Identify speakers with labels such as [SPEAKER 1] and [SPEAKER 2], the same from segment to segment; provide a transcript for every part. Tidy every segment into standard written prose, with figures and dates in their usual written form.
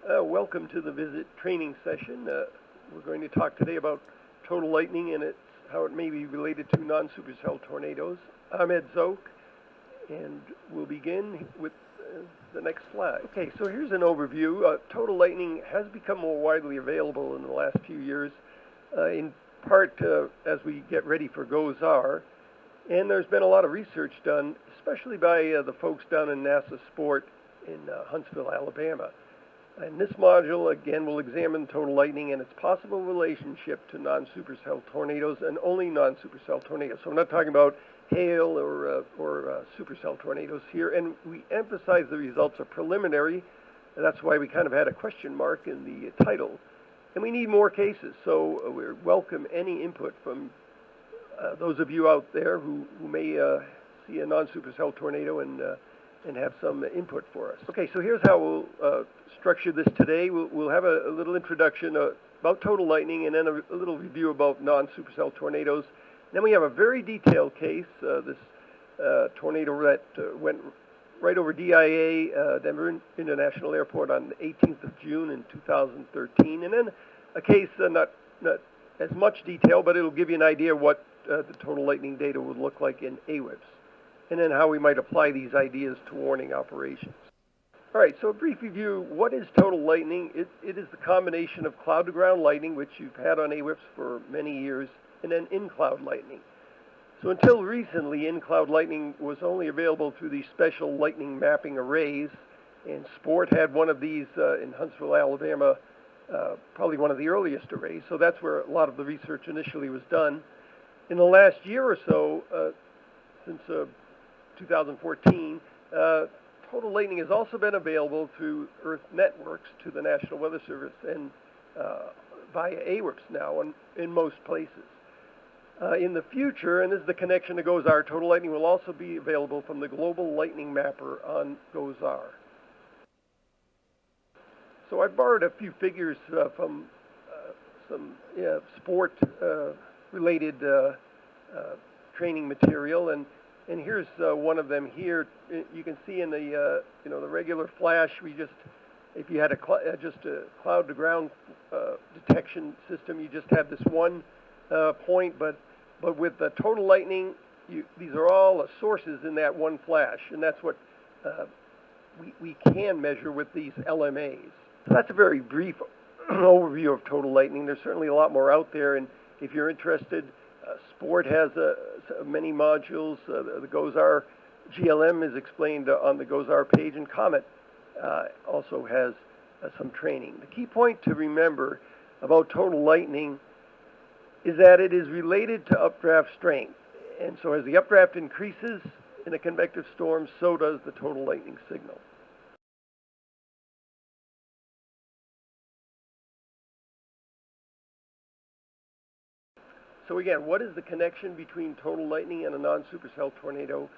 [SPEAKER 1] Welcome to the visit training session. We're going to talk today about total lightning and how it may be related to non-supercell tornadoes. I'm Szoke, and we'll begin with the next slide. Okay, so here's an overview. Total lightning has become more widely available in the last few years, in part as we get ready for GOES-R. And there's been a lot of research done, especially by the folks down in NASA Sport in Huntsville, Alabama. In this module, again, we'll examine total lightning and its possible relationship to non-supercell tornadoes and only non-supercell tornadoes. So we're not talking about hail or supercell tornadoes here. And we emphasize the results are preliminary. And that's why we kind of had a question mark in the title. And we need more cases. So we welcome any input from those of you out there who may see a non-supercell tornado and have some input for us. Okay, so here's how we'll structure this today. We'll have a little introduction about total lightning and then a little review about non-supercell tornadoes. Then we have a very detailed case, this tornado that went right over DIA, Denver International Airport, on the 18th of June in 2013. And then a case, not as much detail, but it'll give you an idea what the total lightning data would look like in AWIPS, and then how we might apply these ideas to warning operations. All right, so a brief review. What is total lightning? It is the combination of cloud-to-ground lightning, which you've had on AWIPS for many years, and then in-cloud lightning. So until recently, in-cloud lightning was only available through these special lightning mapping arrays, and Sport had one of these in Huntsville, Alabama, probably one of the earliest arrays, so that's where a lot of the research initially was done. In the last year or so, since 2014, total lightning has also been available through Earth networks to the National Weather Service and via AWIPS now in most places. In the future, and this is the connection to GOES-R, total lightning will also be available from the Global Lightning Mapper on GOES-R. So I borrowed a few figures from some sport-related training material, and here's one of them here. You can see in the the regular flash, if you had just a cloud-to-ground detection system, you just have this one point, but with the total lightning, these are all sources in that one flash, and that's what we can measure with these LMAs. So that's a very brief overview of total lightning. There's certainly a lot more out there, and if you're interested, Sport has many modules. The GOES-R GLM is explained on the GOES-R page, and Comet also has some training. The key point to remember about total lightning is that it is related to updraft strength. And so as the updraft increases in a convective storm, so does the total lightning signal. So again, what is the connection between total lightning and a non-supercell tornado?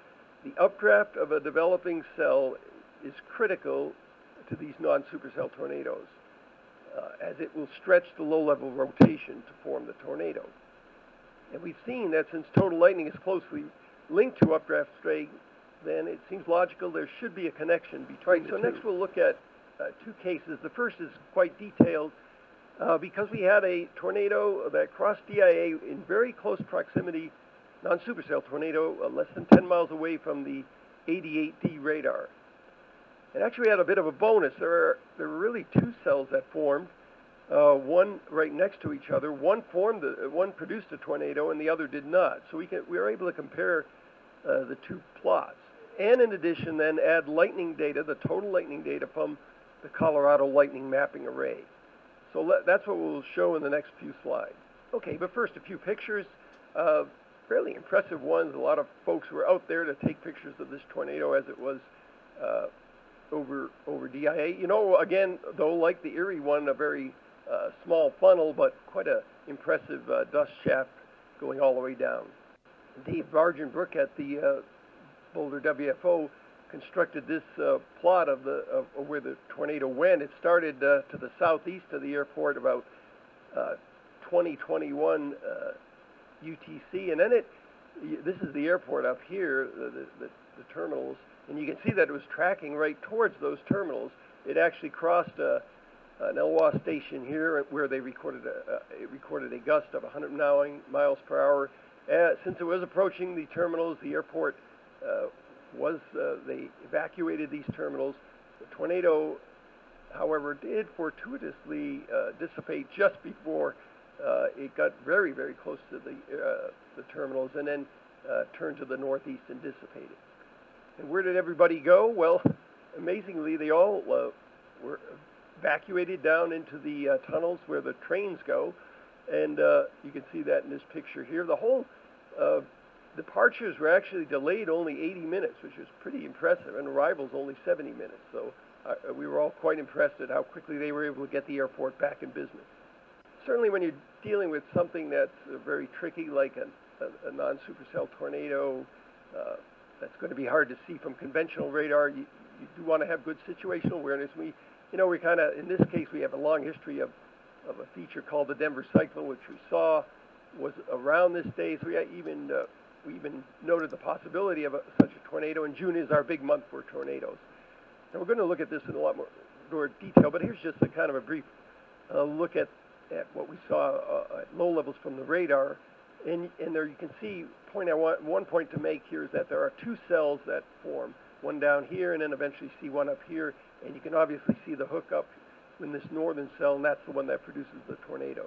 [SPEAKER 1] The updraft of a developing cell is critical to these non-supercell tornadoes, as it will stretch the low-level rotation to form the tornado. And we've seen that since total lightning is closely linked to updraft strength, then it seems logical there should be a connection between the two. So next we'll look at two cases. The first is quite detailed. Because we had a tornado that crossed DIA in very close proximity, non-supercell tornado, less than 10 miles away from the 88D radar. And actually we had a bit of a bonus. There were really two cells that formed, one right next to each other. One produced a tornado and the other did not. So we were able to compare the two plots. And in addition then add lightning data, the total lightning data from the Colorado Lightning Mapping Array. So that's what we'll show in the next few slides. Okay, but first a few pictures, fairly impressive ones. A lot of folks were out there to take pictures of this tornado as it was over DIA. Again, though, like the Erie one, a very small funnel, but quite an impressive dust shaft going all the way down. Dave Vargenbrook at the Boulder WFO constructed this plot of where the tornado went. It started to the southeast of the airport, about 2021 UTC, and then this is the airport up here, the terminals, and you can see that it was tracking right towards those terminals. It actually crossed an LWA station here where they recorded a gust of 109 miles per hour. Since it was approaching the terminals, the airport they evacuated these terminals. The tornado, however, did fortuitously dissipate just before it got very, very close to the terminals, and then turned to the northeast and dissipated. And where did everybody go? Well, amazingly, they all were evacuated down into the tunnels where the trains go, and you can see that in this picture here. The whole departures were actually delayed only 80 minutes, which is pretty impressive, and arrivals only 70 minutes. So we were all quite impressed at how quickly they were able to get the airport back in business. Certainly when you're dealing with something that's very tricky, like a non-supercell tornado, that's going to be hard to see from conventional radar, you do want to have good situational awareness. We kind of, in this case, we have a long history of a feature called the Denver cyclone, which we saw was around this day. So we even noted the possibility of such a tornado, and June is our big month for tornadoes. And we're going to look at this in a lot more detail, but here's just a kind of a brief look at what we saw at low levels from the radar. And there you can see, one point to make here is that there are two cells that form, one down here and then eventually see one up here, and you can obviously see the hookup in this northern cell, and that's the one that produces the tornado.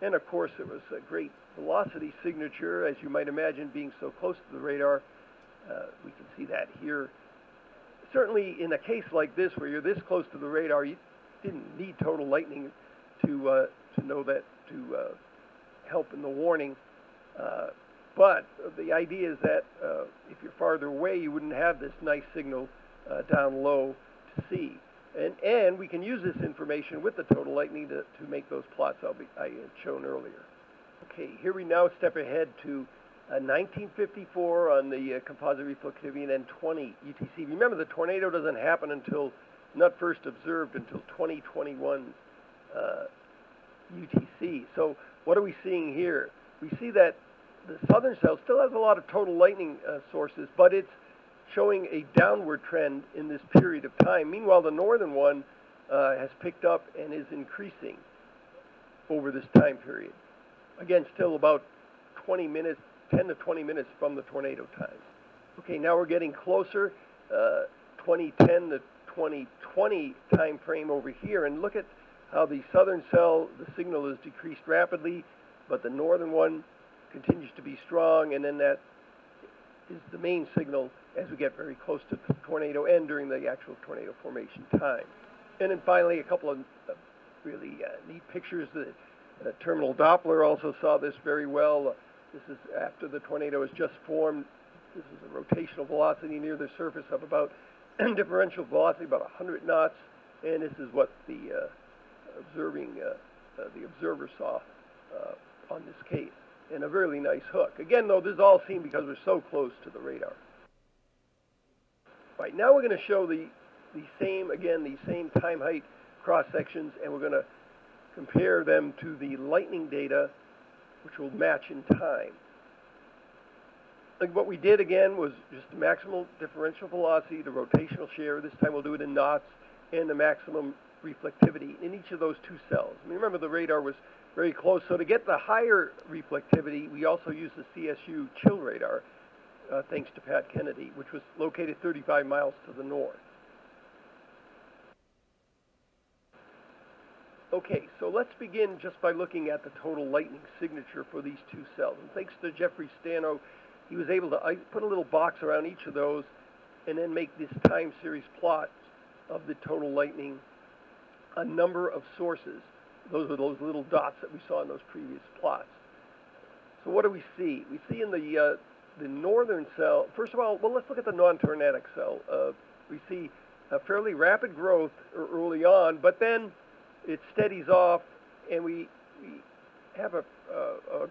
[SPEAKER 1] And of course, it was a great velocity signature, as you might imagine, being so close to the radar. We can see that here. Certainly, in a case like this, where you're this close to the radar, you didn't need total lightning to know that, to help in the warning. But the idea is that if you're farther away, you wouldn't have this nice signal down low to see. And we can use this information with the total lightning to make those plots I had shown earlier. Okay, here we now step ahead to 1954 on the composite reflectivity, and then 20 UTC. Remember, the tornado doesn't happen not first observed until 2021 UTC. So what are we seeing here? We see that the southern cell still has a lot of total lightning sources, but it's showing a downward trend in this period of time. Meanwhile, the northern one has picked up and is increasing over this time period. Again, still about 20 minutes, 10 to 20 minutes from the tornado time. Okay, now we're getting closer, 2010 to 2020 time frame over here, and look at how the southern cell, the signal is decreased rapidly, but the northern one continues to be strong, and then that is the main signal as we get very close to the tornado and during the actual tornado formation time. And then finally, a couple of really neat pictures. The terminal Doppler also saw this very well. This is after the tornado has just formed. This is a rotational velocity near the surface of about differential velocity, about 100 knots, and this is what the observer saw on this case, and a really nice hook. Again, though, this is all seen because we're so close to the radar. Right, now we're going to show the same time height cross sections, and we're going to compare them to the lightning data, which will match in time. Like what we did again was just the maximal differential velocity, the rotational share. This time we'll do it in knots, and the maximum reflectivity in each of those two cells. I mean, remember, the radar was very close, so to get the higher reflectivity, we also used the CSU chill radar, thanks to Pat Kennedy, which was located 35 miles to the north. Okay, so let's begin just by looking at the total lightning signature for these two cells. And thanks to Jeffrey Stano, he was able to put a little box around each of those and then make this time series plot of the total lightning, a number of sources. Those are those little dots that we saw in those previous plots. So what do we see? We see in the northern cell, first of all, well, let's look at the non-tornadic cell. We see a fairly rapid growth early on, but then it steadies off, and we have a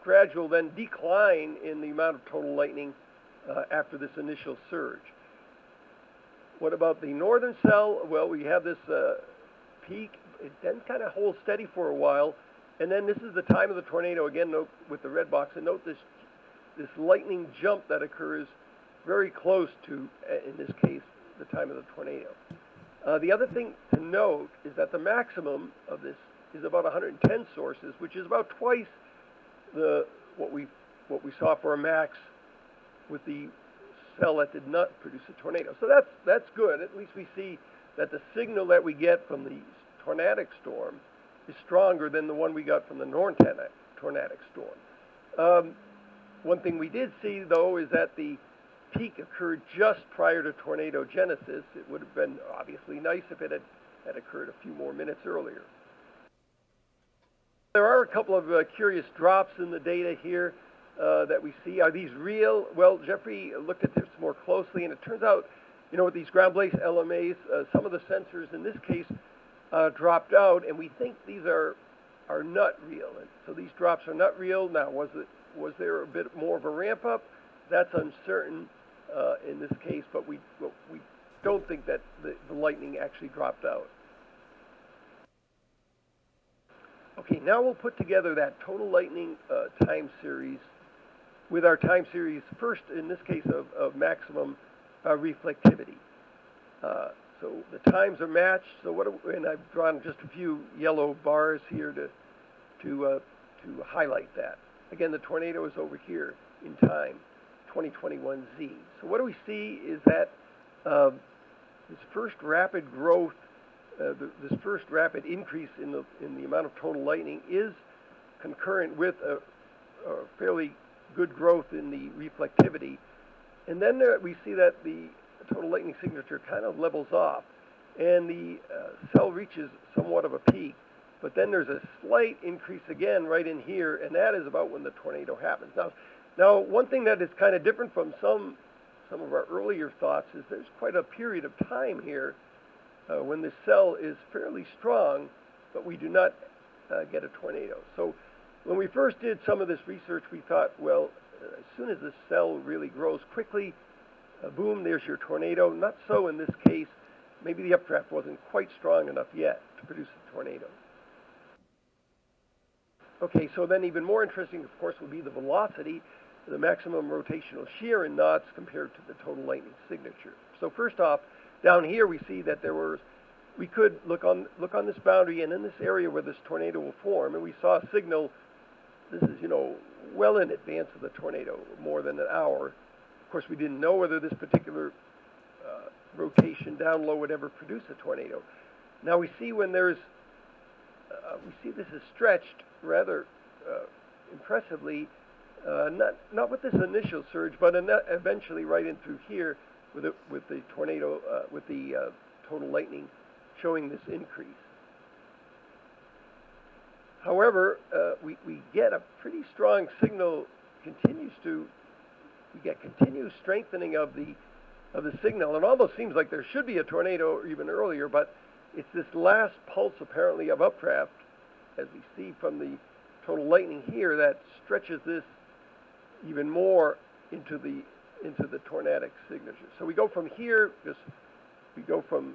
[SPEAKER 1] gradual then decline in the amount of total lightning after this initial surge. What about the northern cell? Well, we have this peak. It then kind of holds steady for a while, and then this is the time of the tornado. Again, note with the red box, and note this lightning jump that occurs very close to, in this case, the time of the tornado. The other thing to note is that the maximum of this is about 110 sources, which is about twice what we saw for a max with the cell that did not produce a tornado. So that's good. At least we see that the signal that we get from the tornadic storm is stronger than the one we got from the non-tornadic storm. One thing we did see, though, is that the peak occurred just prior to tornado genesis. It would have been obviously nice if it had occurred a few more minutes earlier. There are a couple of curious drops in the data here that we see. Are these real? Well, Jeffrey looked at this more closely, and it turns out, with these ground-based LMAs, some of the sensors in this case dropped out, and we think these are not real. And so these drops are not real. Now, was there a bit more of a ramp-up? That's uncertain in this case, but we don't think that the lightning actually dropped out. Okay, now we'll put together that total lightning time series with our time series first, in this case, of maximum reflectivity. So the times are matched. So and I've drawn just a few yellow bars here to highlight that. Again, the tornado is over here in time, 2021Z. So what we see is that this first rapid growth, this first rapid increase in the amount of total lightning is concurrent with a fairly good growth in the reflectivity. And then we see that the total lightning signature kind of levels off, and the cell reaches somewhat of a peak. But then there's a slight increase again right in here, and that is about when the tornado happens. Now, one thing that is kind of different from some of our earlier thoughts is there's quite a period of time here when the cell is fairly strong, but we do not get a tornado. So when we first did some of this research, we thought, well, as soon as the cell really grows quickly, boom, there's your tornado. Not so in this case. Maybe the updraft wasn't quite strong enough yet to produce a tornado. Okay, so then even more interesting, of course, would be the velocity, the maximum rotational shear in knots compared to the total lightning signature. So first off, down here we see that we could look on this boundary, and in this area where this tornado will form, and we saw a signal. This is, well in advance of the tornado, more than an hour. Of course, we didn't know whether this particular rotation down low would ever produce a tornado. Now we see when there's, we see this is stretched rather impressively, not with this initial surge, but eventually right in through here with the tornado, with the total lightning showing this increase. However, we get a pretty strong signal. We get continuous strengthening of the signal. It almost seems like there should be a tornado even earlier, but it's this last pulse apparently of updraft, as we see from the total lightning here, that stretches this even more into the tornadic signature. So we go from here, we go from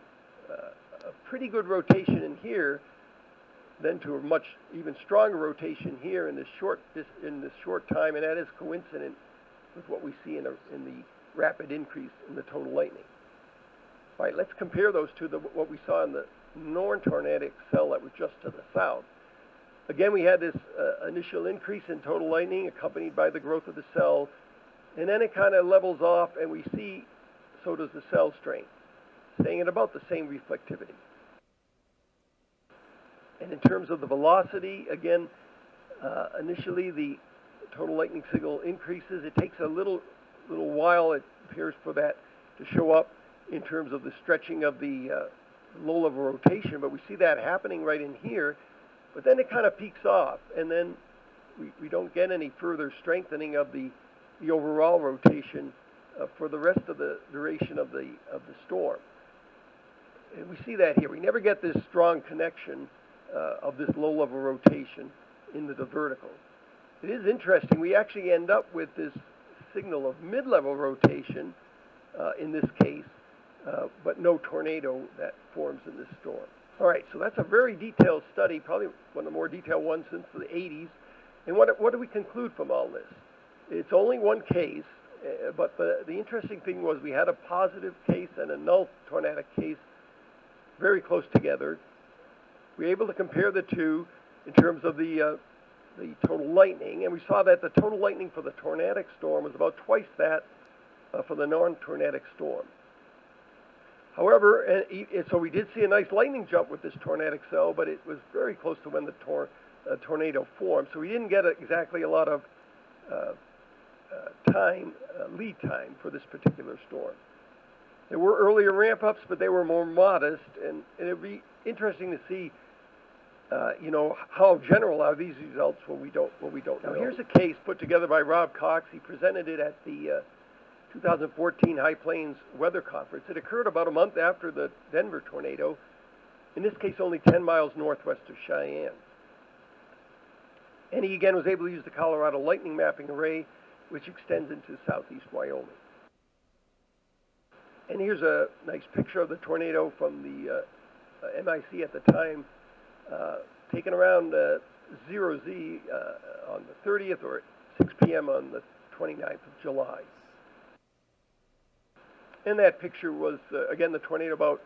[SPEAKER 1] a pretty good rotation in here, then to a much even stronger rotation here in this short time, and that is coincident with what we see in the rapid increase in the total lightning. All right, let's compare those to what we saw in the non-tornadic cell that was just to the south. Again, we had this initial increase in total lightning accompanied by the growth of the cell, and then it kind of levels off, and we see, so does the cell strength, staying at about the same reflectivity. And in terms of the velocity, again, initially the total lightning signal increases. It takes a little while, it appears, for that to show up in terms of the stretching of the low-level rotation, but we see that happening right in here. But then it kind of peaks off, and then we don't get any further strengthening of the overall rotation for the rest of the duration of the storm. And we see that here. We never get this strong connection of this low-level rotation into the vertical. It is interesting. We actually end up with this signal of mid-level rotation in this case, but no tornado that forms in this storm. All right, so that's a very detailed study, probably one of the more detailed ones since the 80s. And what do we conclude from all this? It's only one case, but the interesting thing was we had a positive case and a null tornadic case very close together. We were able to compare the two in terms of the total lightning, and we saw that the total lightning for the tornadic storm was about twice that for the non-tornadic storm. However, so we did see a nice lightning jump with this tornadic cell, but it was very close to when the tornado formed, so we didn't get exactly a lot of lead time for this particular storm. There were earlier ramp-ups, but they were more modest, and it would be interesting to see, how general are these results when we don't know. Now, here's a case put together by Rob Cox. He presented it at the 2014 High Plains Weather Conference. It occurred about a month after the Denver tornado, in this case only 10 miles northwest of Cheyenne. And he again was able to use the Colorado Lightning Mapping Array, which extends into southeast Wyoming. And here's a nice picture of the tornado from the MIC at the time, taken around 0Z on the 30th or 6 p.m. on the 29th of July. And that picture was, again, the tornado about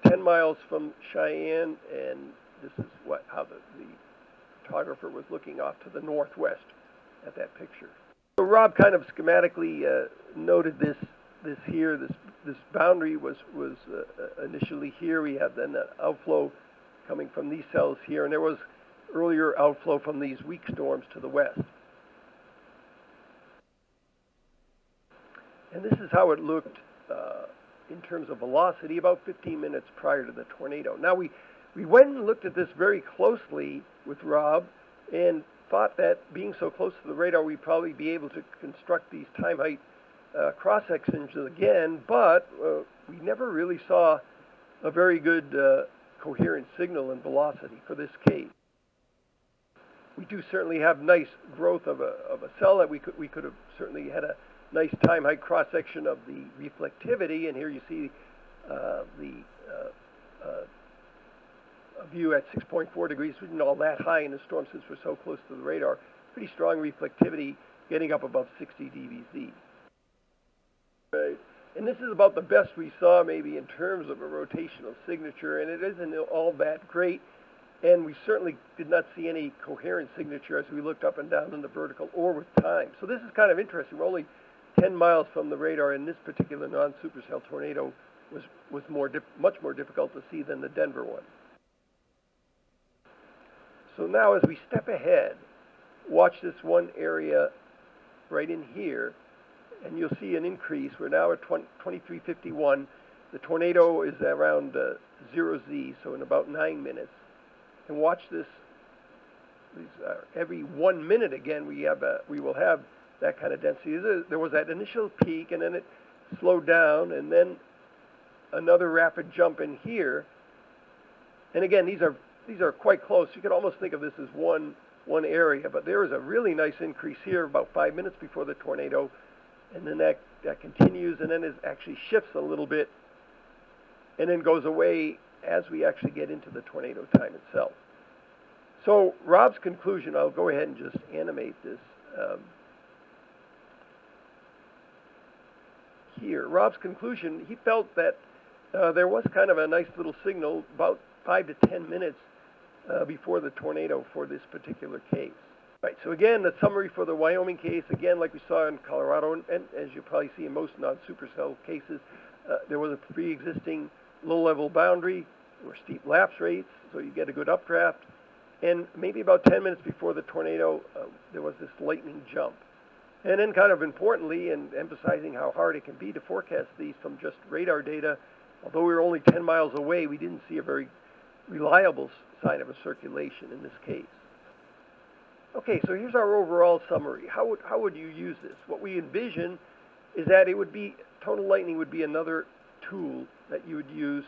[SPEAKER 1] 10 miles from Cheyenne, and this is how the photographer was looking off to the northwest at that picture. So Rob kind of schematically noted this here. This boundary was initially here. We had then the outflow coming from these cells here, and there was earlier outflow from these weak storms to the west. And this is how it looked in terms of velocity about 15 minutes prior to the tornado. Now, we went and looked at this very closely with Rob and thought that being so close to the radar, we'd probably be able to construct these time height cross-sections again, but we never really saw a very good coherent signal in velocity for this case. We do certainly have nice growth of a cell that we could have certainly had a nice time height cross-section of the reflectivity, and here you see a view at 6.4 degrees, which isn't all that high in the storm since we're so close to the radar. Pretty strong reflectivity, getting up above 60 dBz. Right. And this is about the best we saw maybe in terms of a rotational signature, and it isn't all that great, and we certainly did not see any coherent signature as we looked up and down in the vertical or with time. So this is kind of interesting. We're only 10 miles from the radar, and this particular non-supercell tornado was much more difficult to see than the Denver one. So now as we step ahead, watch this one area right in here, and you'll see an increase. We're now at 2351. The tornado is around 0Z, so in about 9 minutes. And watch this. Every 1 minute again, we will have that kind of density. There was that initial peak, and then it slowed down, and then another rapid jump in here. And again, these are quite close. You could almost think of this as one area, but there is a really nice increase here about 5 minutes before the tornado, and then that continues, and then it actually shifts a little bit, and then goes away as we actually get into the tornado time itself. So Rob's conclusion, I'll go ahead and just animate this here. Rob's conclusion, he felt that there was kind of a nice little signal about 5 to 10 minutes before the tornado for this particular case. Right, so again, the summary for the Wyoming case, again, like we saw in Colorado, and as you probably see in most non-supercell cases, there was a pre-existing low-level boundary, there were steep lapse rates, so you get a good updraft, and maybe about 10 minutes before the tornado, there was this lightning jump. And then kind of importantly, and emphasizing how hard it can be to forecast these from just radar data, although we were only 10 miles away, we didn't see a very reliable sign of a circulation in this case. Okay, so here's our overall summary. How would you use this? What we envision is that total lightning would be another tool that you would use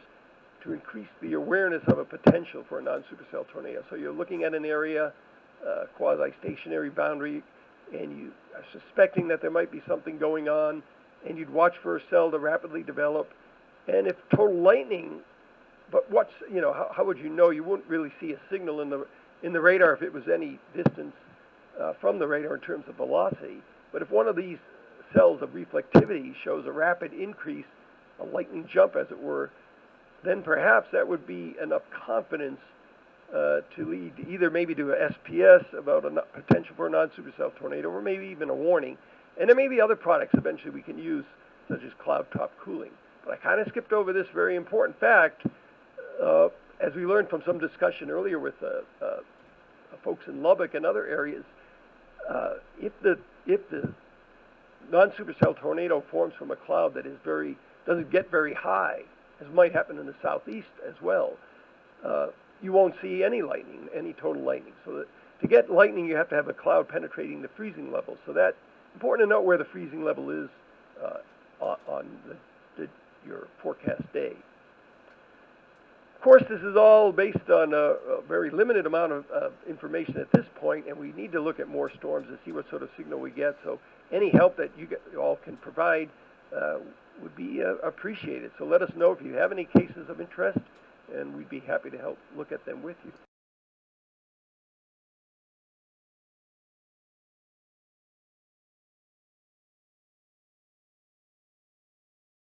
[SPEAKER 1] to increase the awareness of a potential for a non-supercell tornado. So you're looking at an area, quasi-stationary boundary, and you are suspecting that there might be something going on, and you'd watch for a cell to rapidly develop. And if total lightning, but how would you know? You wouldn't really see a signal in the radar if it was any distance from the radar in terms of velocity. But if one of these cells of reflectivity shows a rapid increase, a lightning jump as it were, then perhaps that would be enough confidence to lead either maybe to a SPS about a potential for a non-supercell tornado, or maybe even a warning. And there may be other products eventually we can use, such as cloud top cooling. But I kind of skipped over this very important fact, as we learned from some discussion earlier with folks in Lubbock and other areas. If the non-supercell tornado forms from a cloud that doesn't get very high, as might happen in the southeast as well, you won't see any lightning, any total lightning. So that to get lightning, you have to have a cloud penetrating the freezing level. So that's important to note where the freezing level is on your forecast day. Of course, this is all based on a very limited amount of information at this point, and we need to look at more storms and see what sort of signal we get. So any help that you all can provide would be appreciated. So let us know if you have any cases of interest, and we'd be happy to help look at them with you.